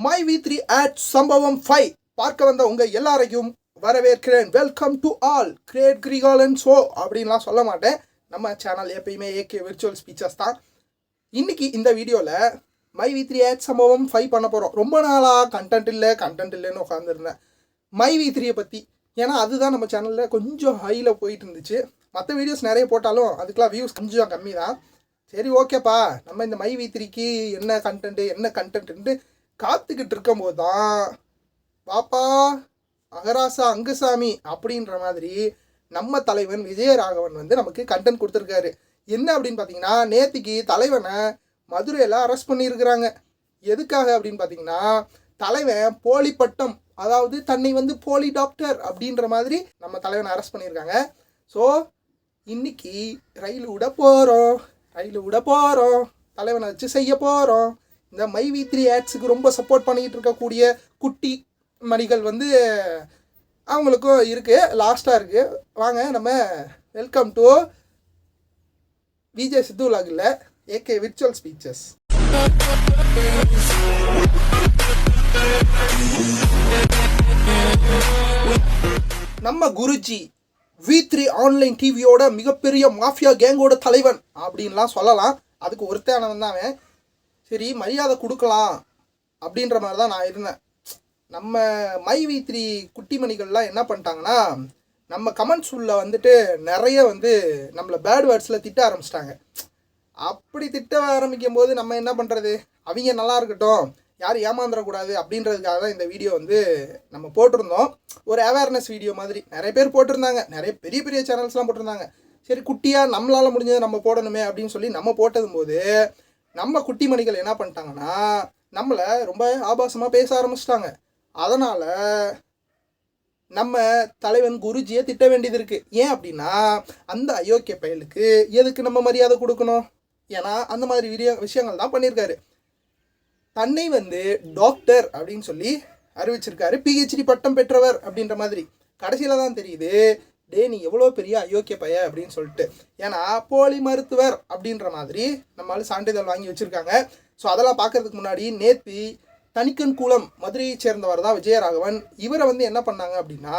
My வி3 at சம்பவம் 5 பார்க்க வந்த உங்கள் எல்லாரையும் வரவேற்கிறேன். Welcome to all. Great Kirikalan show அப்படின்லாம் சொல்ல மாட்டேன். நம்ம சேனல் எப்பயுமே ஏகே விர்ச்சுவல் ஸ்பீச்சஸ் தான். இன்றைக்கி இந்த வீடியோவில் மை வி3 at சம்பவம் 5 பண்ண போகிறோம். ரொம்ப நாளாக கண்டென்ட் இல்லைன்னு உட்காந்துருந்தேன் மை வி3 பற்றி. ஏன்னா அதுதான் நம்ம சேனலில் கொஞ்சம் ஹையில் போயிட்டு இருந்துச்சு. மற்ற வீடியோஸ் நிறைய போட்டாலும் அதுக்கெலாம் வியூஸ் கொஞ்சம் கம்மி தான். சரி ஓகேப்பா, நம்ம இந்த மை வி3க்கு என்ன கண்டென்ட்டு காத்துக்கிட்டு இருக்கும்போது தான் பாப்பா அகராசா அங்குசாமி அப்படின்ற மாதிரி நம்ம தலைவன் விஜயராகவன் வந்து நமக்கு கண்டென்ட் கொடுத்துருக்காரு. என்ன அப்படின்னு பார்த்தீங்கன்னா, நேற்றுக்கு தலைவனை மதுரையில் அரெஸ்ட் பண்ணியிருக்கிறாங்க. எதுக்காக அப்படின்னு பார்த்தீங்கன்னா, தலைவன் போலி பட்டம், அதாவது தன்னை வந்து போலி டாக்டர் அப்படின்ற மாதிரி நம்ம தலைவனை அரெஸ்ட் பண்ணியிருக்காங்க. ஸோ இன்னைக்கு ரயில் விட போகிறோம், தலைவனை வச்சு செய்ய போகிறோம். இந்த மை வி3 ஆட்ஸுக்கு ரொம்ப சப்போர்ட் பண்ணிக்கிட்டு இருக்கக்கூடிய குட்டி மணிகள் வந்து அவங்களுக்கும் இருக்குது, லாஸ்ட்டாக இருக்குது. வாங்க நம்ம வெல்கம் டு விஜய் சித்து விலாகில் ஏகே விர்ச்சுவல் ஸ்பீச்சஸ். நம்ம குருஜி வி3 ஆன்லைன் டிவியோட மிகப்பெரிய மாஃபியா கேங்கோட தலைவன் அப்படின்லாம் சொல்லலாம். அதுக்கு ஒருத்தானவன் தான் அவன். சரி, மரியாதை கொடுக்கலாம் அப்படின்ற மாதிரி தான் நான் இருந்தேன். நம்ம மை வி3 குட்டிமணிகள்லாம் என்ன பண்ணிட்டாங்கன்னா, நம்ம கமெண்ட்ஸ் உள்ள வந்துட்டு நிறைய வந்து நம்மளை பேட் வேர்ட்ஸில் திட்ட ஆரம்பிச்சிட்டாங்க. அப்படி திட்ட ஆரம்பிக்கும் போது நம்ம என்ன பண்ணுறது, அவங்க நல்லா இருக்கட்டும், யாரும் ஏமாந்துடக்கூடாது அப்படின்றதுக்காக தான் இந்த வீடியோ வந்து நம்ம போட்டிருந்தோம். ஒரு அவேர்னஸ் வீடியோ மாதிரி நிறைய பேர் போட்டிருந்தாங்க, நிறைய பெரிய பெரிய சேனல்ஸ்லாம் போட்டிருந்தாங்க. சரி, குட்டியாக நம்மளால் முடிஞ்சதை நம்ம போடணுமே அப்படின்னு சொல்லி நம்ம போட்டதும் போது நம்ம குட்டிமணிகள் என்ன பண்ணிட்டாங்கன்னா, நம்மளை ரொம்ப ஆபாசமாக பேச ஆரம்பிச்சிட்டாங்க. அதனால் நம்ம தலைவன் குருஜியை திட்ட வேண்டியது இருக்குது. ஏன் அப்படின்னா, அந்த அயோக்கிய பயலுக்கு எதுக்கு நம்ம மரியாதை கொடுக்கணும்? ஏன்னா அந்த மாதிரி விஷயங்கள் தான் பண்ணியிருக்காரு. தன்னை வந்து டாக்டர் அப்படின்னு சொல்லி அறிவிச்சிருக்காரு, பிஹெச்டி பட்டம் பெற்றவர் அப்படின்ற மாதிரி. கடைசியில் தான் தெரியுது, நீ எவ்வளோ பெரிய அயோக்கிய பைய அப்படின்னு சொல்லிட்டு. ஏன்னா போலி மருத்துவர் அப்படின்ற மாதிரி நம்மளால சான்றிதழ் வாங்கி வச்சுருக்காங்க. ஸோ அதெல்லாம் பார்க்கறதுக்கு முன்னாடி நேற்று தணிக்கன் குளம் மதுரையை சேர்ந்தவர் தான் விஜயராகவன். இவரை வந்து என்ன பண்ணாங்க அப்படின்னா,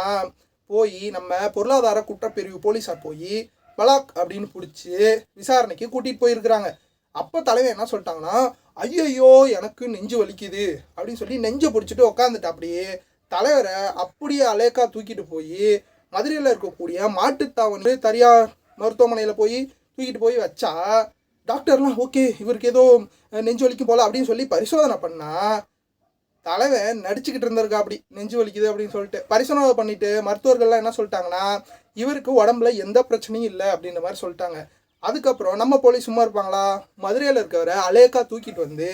போய் நம்ம பொருளாதார குற்றப்பிரிவு போலீஸார் போய் பலாக் அப்படின்னு பிடிச்சி விசாரணைக்கு கூட்டிகிட்டு போயிருக்கிறாங்க. அப்போ தலைவர் என்ன சொல்லிட்டாங்கன்னா, ஐயோ எனக்கு நெஞ்சு வலிக்குது அப்படின்னு சொல்லி நெஞ்சை பிடிச்சிட்டு உட்காந்துட்டு அப்படியே தலைவரை அப்படியே அலேக்கா தூக்கிட்டு போய் மதுரையில் இருக்கக்கூடிய மாட்டுத்தாவணி தனியார் மருத்துவமனையில் போய் தூக்கிட்டு போய் வச்சா, டாக்டர்லாம் ஓகே இவருக்கு ஏதோ நெஞ்சு வலிக்கும் போல அப்படின்னு சொல்லி பரிசோதனை பண்ணால் தலைவன் நடிச்சுக்கிட்டு இருந்திருக்கா அப்படி நெஞ்சு வலிக்குது அப்படின்னு சொல்லிட்டு. பரிசோதனை பண்ணிவிட்டு மருத்துவர்கள்லாம் என்ன சொல்லிட்டாங்கன்னா, இவருக்கு உடம்புல எந்த பிரச்சனையும் இல்லை அப்படின்ற மாதிரி சொல்லிட்டாங்க. அதுக்கப்புறம் நம்ம போலீஸ் சும்மா இருப்பாங்களா, மதுரையில் இருக்கவரை அலேக்கா தூக்கிட்டு வந்து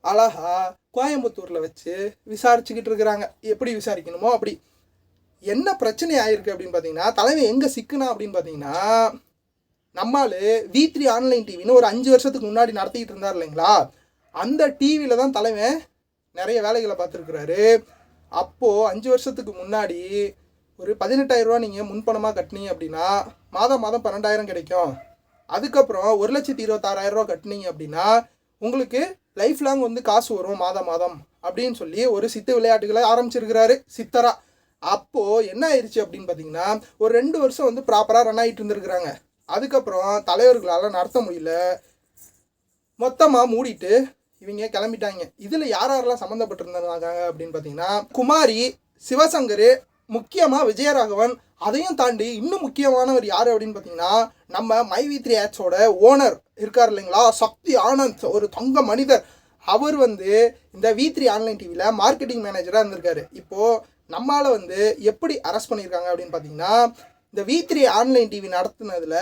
அழகா கோயம்புத்தூரில் வச்சு விசாரிச்சுக்கிட்டு இருக்கிறாங்க. எப்படி விசாரிக்கணுமோ அப்படி. என்ன பிரச்சனை ஆயிருக்கு அப்படின்னு பார்த்தீங்கன்னா, தலைவன் எங்கே சிக்குனா அப்படின்னு பார்த்தீங்கன்னா, நம்மால் வி3 ஆன்லைன் டிவின்னு ஒரு 5 வருஷத்துக்கு முன்னாடி நடத்திக்கிட்டு இருந்தார் இல்லைங்களா, அந்த டிவியில் தான் தலைவன் நிறைய வேலைகளை பார்த்துருக்குறாரு. அப்போது 5 வருஷத்துக்கு முன்னாடி ஒரு 18,000 ரூபா நீங்கள் முன்பணமாக கட்டினீங்க அப்படின்னா மாதம் 12,000 கிடைக்கும். அதுக்கப்புறம் 1,26,000 ரூபா கட்டினீங்க அப்படின்னா உங்களுக்கு லைஃப் லாங் வந்து காசு வரும் மாதம் அப்படின்னு சொல்லி ஒரு சித்து விளையாட்டுகளை ஆரம்பிச்சிருக்கிறாரு சித்தரா. அப்போது என்ன ஆயிடுச்சு அப்படின்னு பார்த்தீங்கன்னா, ஒரு 2 வருஷம் வந்து ப்ராப்பராக ரன் ஆகிட்டு இருந்துருக்குறாங்க. அதுக்கப்புறம் தலைவர்களால் நடத்த முடியல, மொத்தமாக மூடிட்டு இவங்க கிளம்பிட்டாங்க. இதில் யாரெல்லாம் சம்மந்தப்பட்டிருந்தாங்க அப்படின்னு பார்த்தீங்கன்னா, குமாரி, சிவசங்கர், முக்கியமாக விஜயராகவன். அதையும் தாண்டி இன்னும் முக்கியமானவர் யார் அப்படின்னு பார்த்தீங்கன்னா, நம்ம மை வி3 ஆட்ஸோட ஓனர் இருக்கார் இல்லைங்களா, சக்தி ஆனந்த், ஒரு தங்க மனிதர். அவர் வந்து இந்த வி3 ஆன்லைன் டிவியில் மார்க்கெட்டிங் மேனேஜராக இருந்திருக்காரு. இப்போது நம்மளால் வந்து எப்படி அரெஸ்ட் பண்ணியிருக்காங்க அப்படின்னு பார்த்தீங்கன்னா, இந்த வி3 ஆன்லைன் டிவி நடத்துனதில்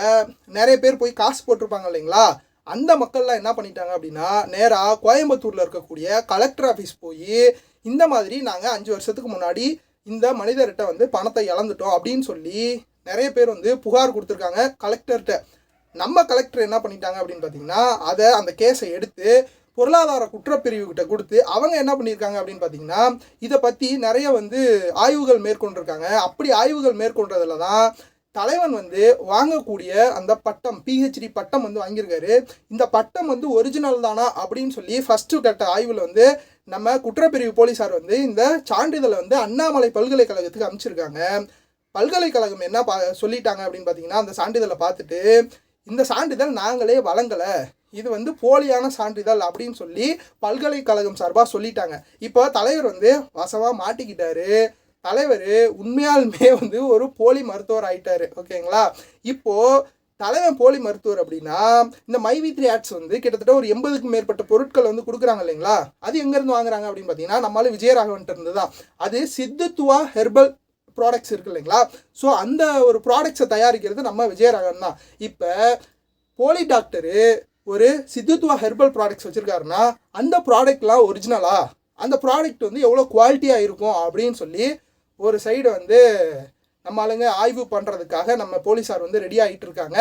நிறைய பேர் போய் காசு போட்டிருப்பாங்க இல்லைங்களா, அந்த மக்கள்லாம் என்ன பண்ணிட்டாங்க அப்படின்னா, நேராக கோயம்புத்தூரில் இருக்கக்கூடிய கலெக்டர் ஆஃபீஸ் போய் இந்த மாதிரி நாங்கள் 5 வருஷத்துக்கு முன்னாடி இந்த மனிதர்கிட்ட வந்து பணத்தை இழந்துட்டோம் அப்படின்னு சொல்லி நிறைய பேர் வந்து புகார் கொடுத்துருக்காங்க கலெக்டர்கிட்ட. நம்ம கலெக்டர் என்ன பண்ணிட்டாங்க அப்படின்னு பார்த்தீங்கன்னா, அந்த கேஸை எடுத்து பொருளாதார குற்றப்பிரிவுகிட்ட கொடுத்து அவங்க என்ன பண்ணியிருக்காங்க அப்படின்னு பார்த்தீங்கன்னா, இதை பற்றி நிறைய வந்து ஆய்வுகள் மேற்கொண்டிருக்காங்க. அப்படி ஆய்வுகள் மேற்கொண்டதில் தான் தலைவன் வந்து வாங்கக்கூடிய அந்த பட்டம் பிஹெச்டி பட்டம் வந்து வாங்கியிருக்காரு. இந்த பட்டம் வந்து ஒரிஜினல் தானா அப்படின்னு சொல்லி ஃபஸ்ட்டு கட்ட ஆய்வில் வந்து நம்ம குற்றப்பிரிவு போலீஸார் வந்து இந்த சான்றிதழை வந்து அண்ணாமலை பல்கலைக்கழகத்துக்கு அனுப்பிச்சிருக்காங்க. பல்கலைக்கழகம் என்ன சொல்லிட்டாங்க அப்படின்னு பார்த்தீங்கன்னா, அந்த சான்றிதழை பார்த்துட்டு இந்த சான்றிதழ் நாங்களே வழங்கலை, இது வந்து போலியான சான்றிதழ் அப்படின்னு சொல்லி பல்கலைக்கழகம் சார்பாக சொல்லிட்டாங்க. இப்போ தலைவர் வந்து வசமாக மாட்டிக்கிட்டாரு. தலைவர் உண்மையாலுமே வந்து ஒரு போலி மருத்துவர் ஆயிட்டாரு. ஓகேங்களா? இப்போது தலைவன் போலி மருத்துவர் அப்படின்னா இந்த மைவி3 ஆட்ஸ் வந்து கிட்டத்தட்ட ஒரு 80க்கும் மேற்பட்ட பொருட்கள் வந்து கொடுக்குறாங்க இல்லைங்களா? அது எங்கேருந்து வாங்குறாங்க அப்படின்னு பார்த்தீங்கன்னா, நம்மளால விஜயராகவன்ட்டு இருந்து தான். அது சித்தத்துவா ஹெர்பல் ப்ராடக்ட்ஸ் இருக்குது இல்லைங்களா? ஸோ அந்த ஒரு ப்ராடக்ட்ஸை தயாரிக்கிறது நம்ம விஜயராகவன் தான். இப்போ போலி டாக்டரு ஒரு சித்தத்துவா ஹெர்பல் ப்ராடக்ட்ஸ் வச்சுருக்காருன்னா அந்த ப்ராடக்ட்லாம் ஒரிஜினலா, அந்த ப்ராடக்ட் வந்து எவ்வளோ குவாலிட்டியாக இருக்கும் அப்படின்னு சொல்லி ஒரு சைடு வந்து நம்ம ஆளுங்க ஆய்வு பண்ணுறதுக்காக நம்ம போலீஸார் வந்து ரெடி ஆகிட்டு இருக்காங்க.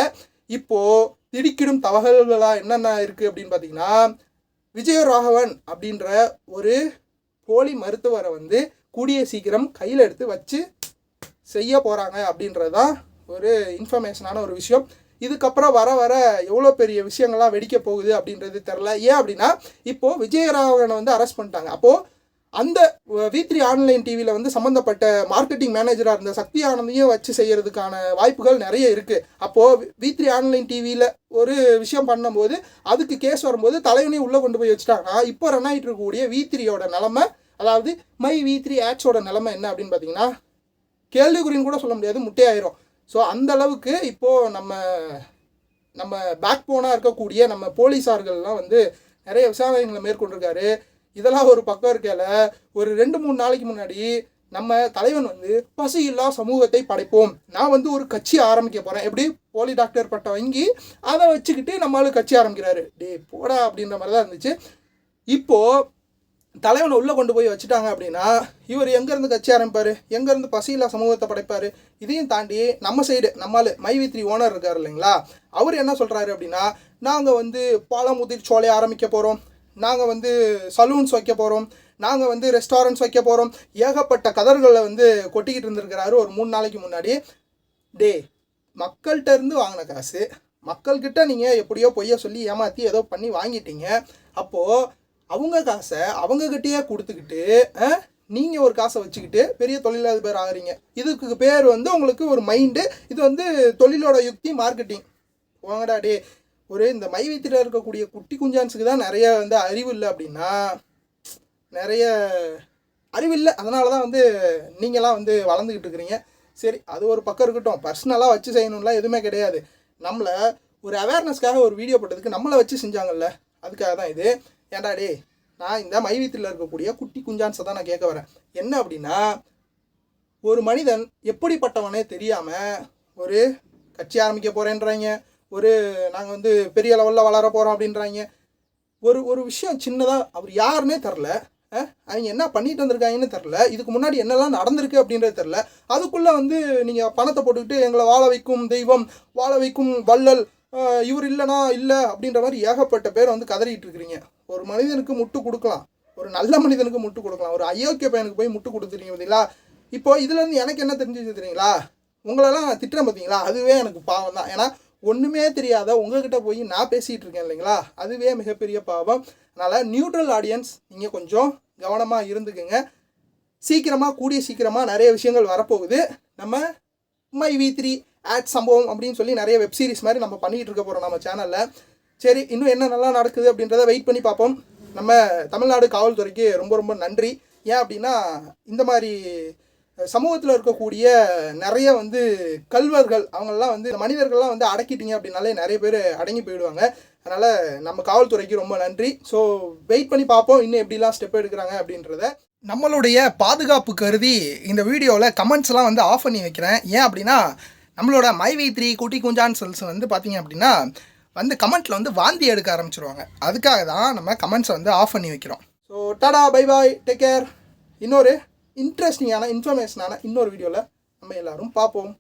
இப்போது திடுக்கிடும் தகவல்களாக என்னென்ன இருக்குது அப்படின்னு பார்த்தீங்கன்னா, விஜயராகவன் அப்படின்ற ஒரு போலி மருத்துவரை வந்து கூடிய சீக்கிரம் கையில் எடுத்து வச்சு செய்ய போகிறாங்க அப்படின்றது தான் ஒரு இன்ஃபர்மேஷனான ஒரு விஷயம். இதுக்கப்புறம் வர வர எவ்வளோ பெரிய விஷயங்கள்லாம் வெடிக்க போகுது அப்படின்றது தெரில. ஏன் அப்படின்னா, இப்போது விஜயராகவனை வந்து அரெஸ்ட் பண்ணிட்டாங்க. அப்போது அந்த V3 ஆன்லைன் டிவியில் வந்து சம்மந்தப்பட்ட மார்க்கெட்டிங் மேனேஜராக இருந்த சக்தி ஆனந்தையும் வச்சு செய்கிறதுக்கான வாய்ப்புகள் நிறைய இருக்குது. அப்போது V3 ஆன்லைன் டிவியில் ஒரு விஷயம் பண்ணும்போது அதுக்கு கேஸ் வரும்போது தலைவனையும் உள்ளே கொண்டு போய் வச்சுட்டாங்கன்னா, இப்போ ரன் ஆகிட்டு இருக்கக்கூடிய V3யோட நிலமை, அதாவது மைவி3 ஆட்ஸோட நிலமை என்ன அப்படின்னு பார்த்தீங்கன்னா, கேள்விக்குறின்னு கூட சொல்ல முடியாது, முட்டையாயிரும். ஸோ அந்த அளவுக்கு இப்போது நம்ம பேக் போனாக இருக்கக்கூடிய நம்ம போலீஸார்கள்லாம் வந்து நிறைய விசாரணைகளை மேற்கொண்டிருக்காரு. இதெல்லாம் ஒரு பக்கம் இருக்கையில் ஒரு 2-3 நாளைக்கு முன்னாடி நம்ம தலைவன் வந்து பசியில்லா சமூகத்தை படைப்போம், நான் வந்து ஒரு கட்சி ஆரம்பிக்க போகிறேன், எப்படி போலி டாக்டர் பட்டம் வாங்கி அதை வச்சுக்கிட்டு நம்மளால கட்சி ஆரம்பிக்கிறாரு. போடா அப்படின்ற மாதிரி தான் இருந்துச்சு. இப்போது தலைவனை உள்ளே கொண்டு போய் வச்சுட்டாங்க அப்படின்னா இவர் எங்கேருந்து கட்சி ஆரம்பிப்பார், எங்கேருந்து பசியில்லா சமூகத்தை படைப்பார்? இதையும் தாண்டி நம்ம சைடு நம்மால் மைவி3 ஓனர் இருக்கார் இல்லைங்களா, அவர் என்ன சொல்கிறாரு அப்படின்னா, நாங்கள் வந்து பாலமுதிர் சோலை ஆரம்பிக்க போகிறோம், நாங்கள் வந்து சலூன்ஸ் வைக்க போகிறோம், நாங்கள் வந்து ரெஸ்டாரண்ட்ஸ் வைக்க போகிறோம், ஏகப்பட்ட கதர்களை வந்து கொட்டிக்கிட்டு இருந்திருக்கிறாரு ஒரு 3 நாளைக்கு முன்னாடி. மக்கள்கிட்ட இருந்து வாங்கின காசு மக்கள்கிட்ட நீங்கள் எப்படியோ பொய்ய சொல்லி ஏமாற்றி ஏதோ பண்ணி வாங்கிட்டீங்க. அப்போது அவங்க காசை அவங்கக்கிட்டேயே கொடுத்துக்கிட்டு நீங்கள் ஒரு காசை வச்சுக்கிட்டு பெரிய தொழிலதிபர் ஆகிறீங்க. இதுக்கு பேர் வந்து உங்களுக்கு ஒரு மைண்டு, இது வந்து தொழிலோட யுக்தி, மார்க்கெட்டிங். வாங்கடா ஒரு இந்த மைவி3 இருக்கக்கூடிய குட்டி குஞ்சான்ஸுக்கு தான் நிறைய வந்து அறிவு இல்லை அப்படின்னா, நிறைய அறிவு இல்லை, அதனால தான் வந்து நீங்களாம் வந்து வளர்ந்துக்கிட்டு இருக்கிறீங்க. சரி, அது ஒரு பக்கம் இருக்கட்டும். பர்சனலாக வச்சு செய்யணும்லாம் எதுவுமே கிடையாது. நம்மளை ஒரு அவேர்னஸ்க்காக ஒரு வீடியோ போட்டதுக்கு நம்மளை வச்சு செஞ்சாங்கல்ல, அதுக்காக தான் இது. ஏன்டா நான் இந்த மைவி3 இருக்கக்கூடிய குட்டி குஞ்சான்ஸை தான் நான் கேட்க வரேன். என்ன அப்படின்னா, ஒரு மனிதன் எப்படிப்பட்டவனே தெரியாமல் ஒரு கட்சி ஆரம்பிக்க போகிறேன்றாங்க, நாங்கள் வந்து பெரிய லெவலில் வளர போகிறோம் அப்படின்றாங்க. ஒரு விஷயம் சின்னதாக அவர் யாருன்னே தெரில, அவங்க என்ன பண்ணிட்டு வந்திருக்காங்கன்னு தெரில, இதுக்கு முன்னாடி என்னெல்லாம் நடந்திருக்கு அப்படின்றது தெரில. அதுக்குள்ளே வந்து நீங்கள் பணத்தை போட்டுக்கிட்டு எங்களை வாழ வைக்கும் தெய்வம், வாழ வைக்கும் வள்ளல், இவர் இல்லைனா இல்லை அப்படின்ற மாதிரி ஏகப்பட்ட பேர் வந்து கதறிட்டு இருக்கிறீங்க. ஒரு மனிதனுக்கு முட்டு கொடுக்கலாம், ஒரு நல்ல மனிதனுக்கு முட்டு கொடுக்கலாம், ஒரு அயோக்கிய பையனுக்கு போய் முட்டு கொடுத்துருக்கீங்க பார்த்தீங்களா? இப்போ இதுலேருந்து எனக்கு என்ன தெரிஞ்சுச்சு தெரியுங்களா? உங்களெல்லாம் திட்டுறேன் பார்த்தீங்களா, அதுவே எனக்கு பாவம் தான். ஏன்னா ஒன்றுமே தெரியாத உங்ககிட்ட போய் நான் பேசிகிட்டு இருக்கேன் இல்லைங்களா, அதுவே மிகப்பெரிய பாவம். அதனால் நியூட்ரல் ஆடியன்ஸ் நீங்கள் கொஞ்சம் கவனமாக இருந்துக்குங்க. கூடிய சீக்கிரமாக நிறைய விஷயங்கள் வரப்போகுது. நம்ம மைவி3 ஆட் சம்பவம் அப்படின்னு சொல்லி நிறைய வெப்சீரிஸ் மாதிரி நம்ம பண்ணிகிட்டு இருக்க போகிறோம் நம்ம சேனலில். சரி, இன்னும் என்ன நல்லா நடக்குது அப்படின்றத வெயிட் பண்ணி பார்ப்போம். நம்ம தமிழ்நாடு காவல்துறைக்கு ரொம்ப ரொம்ப நன்றி. ஏன் அப்படின்னா, இந்த மாதிரி சமூகத்தில் இருக்கக்கூடிய நிறைய வந்து கல்வர்கள், அவங்களெலாம் வந்து மனிதர்கள்லாம் வந்து அடக்கிட்டீங்க அப்படின்னாலே நிறைய பேர் அடங்கி போயிடுவாங்க. அதனால் நம்ம காவல்துறைக்கு ரொம்ப நன்றி. ஸோ வெயிட் பண்ணி பார்ப்போம் இன்னும் எப்படிலாம் ஸ்டெப் எடுக்கிறாங்க அப்படின்றத. நம்மளுடைய பாதுகாப்பு கருதி இந்த வீடியோவில் கமெண்ட்ஸ்லாம் வந்து ஆஃப் பண்ணி வைக்கிறேன். ஏன் அப்படின்னா, நம்மளோட மைவி3 குட்டி குஞ்சான்ஸ் வந்து பார்த்தீங்க அப்படின்னா வந்து கமெண்ட்டில் வந்து வாந்தி எடுக்க ஆரம்பிச்சிருவாங்க. அதுக்காக தான் நம்ம கமெண்ட்ஸை வந்து ஆஃப் பண்ணி வைக்கிறோம். So Tata, bye bye, take care. இன்னொரு இன்ட்ரெஸ்டிங்கான இன்ஃபர்மேஷனான இன்னொரு வீடியோவில் நம்ம எல்லோரும் பார்ப்போம்.